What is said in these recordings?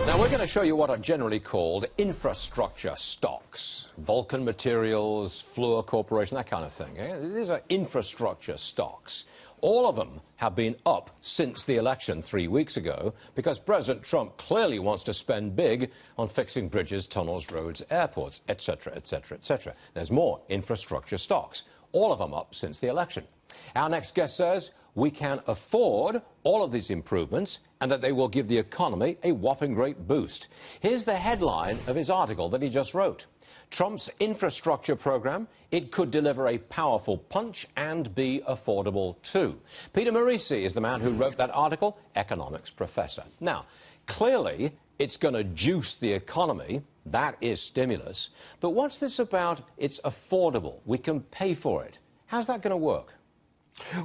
Now, we're going to show you what are generally called infrastructure stocks. Vulcan Materials, Fluor Corporation, that kind of thing. These are infrastructure stocks. All of them have been up since the election 3 weeks ago because President Trump clearly wants to spend big on fixing bridges, tunnels, roads, airports, etc., etc., etc. There's more infrastructure stocks. All of them up since the election. Our next guest says we can afford all of these improvements and that they will give the economy a whopping great boost. Here's the headline of his article that he just wrote. Trump's infrastructure program, it could deliver a powerful punch and be affordable too. Peter Morici is the man who wrote that article, economics professor. Now, clearly, it's going to juice the economy. That is stimulus. But what's this about it's affordable? We can pay for it. How's that going to work?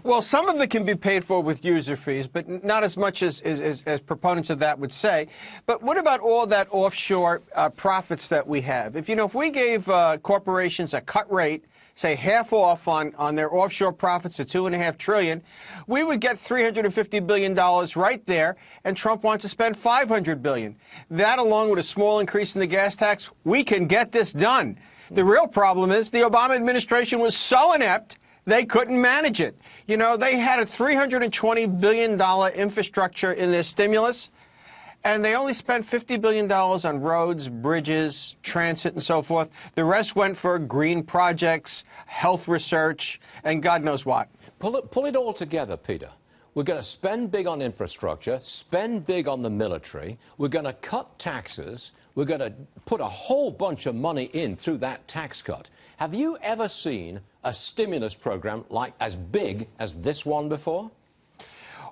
Well, some of it can be paid for with user fees, but not as much as proponents of that would say. But what about all that offshore profits that we have? If we gave corporations a cut rate, say half off on their offshore profits of $2.5 trillion, we would get $350 billion right there, and Trump wants to spend $500 billion. That, along with a small increase in the gas tax, we can get this done. The real problem is the Obama administration was so inept they couldn't manage it. They had a $320 billion infrastructure in their stimulus, and they only spent $50 billion on roads, bridges, transit, and so forth. The rest went for green projects, health research, and God knows what. Pull it all together, Peter. We're going to spend big on infrastructure, spend big on the military. We're going to cut taxes. We're going to put a whole bunch of money in through that tax cut. Have you ever seen a stimulus program like as big as this one before?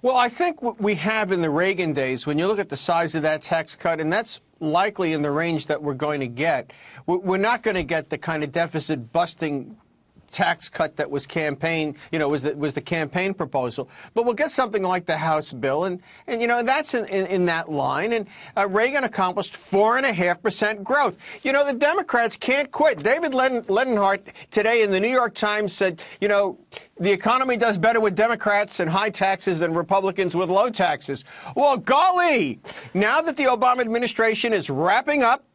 Well, I think what we have in the Reagan days, when you look at the size of that tax cut, and that's likely in the range that we're going to get, we're not going to get the kind of deficit-busting tax cut that was was the campaign proposal, but we'll get something like the House bill, and that's in that line. And Reagan accomplished 4.5% growth. The Democrats can't quit. David Ledenhart today in the New York Times said, the economy does better with Democrats and high taxes than Republicans with low taxes. Well, golly, now that the Obama administration is wrapping up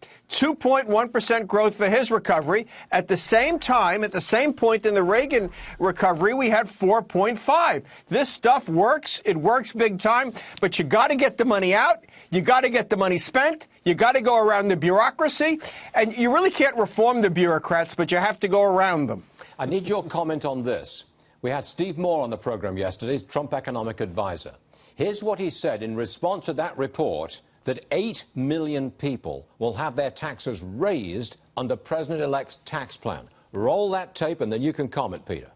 2.1% growth for his recovery. At the same time, at the same point in the Reagan recovery, we had 4.5. This stuff works. It works big time. But you got to get the money out. You got to get the money spent. You got to go around the bureaucracy. And you really can't reform the bureaucrats, but you have to go around them. I need your comment on this. We had Steve Moore on the program yesterday, Trump economic advisor. Here's what he said in response to that report, that 8 million people will have their taxes raised under President-elect's tax plan. Roll that tape, and then you can comment, Peter.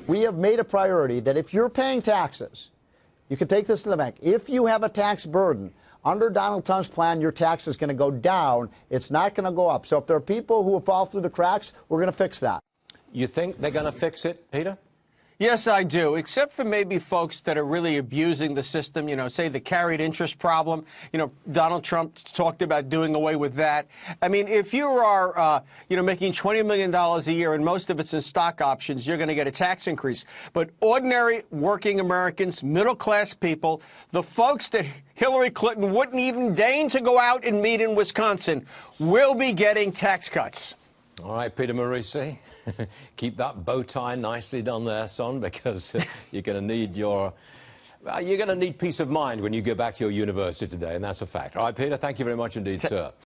We have made a priority that if you're paying taxes, you can take this to the bank. If you have a tax burden, under Donald Trump's plan, your tax is going to go down. It's not going to go up. So if there are people who will fall through the cracks, we're going to fix that. You think they're going to fix it, Peter? Yes, I do, except for maybe folks that are really abusing the system, say the carried interest problem. Donald Trump talked about doing away with that. I mean, if you are, making $20 million a year and most of it's in stock options, you're going to get a tax increase. But ordinary working Americans, middle-class people, the folks that Hillary Clinton wouldn't even deign to go out and meet in Wisconsin, will be getting tax cuts. All right, Peter Morici, keep that bow tie nicely done there, son, because you're going to need peace of mind when you go back to your university today, and that's a fact. All right, Peter, thank you very much indeed, sir.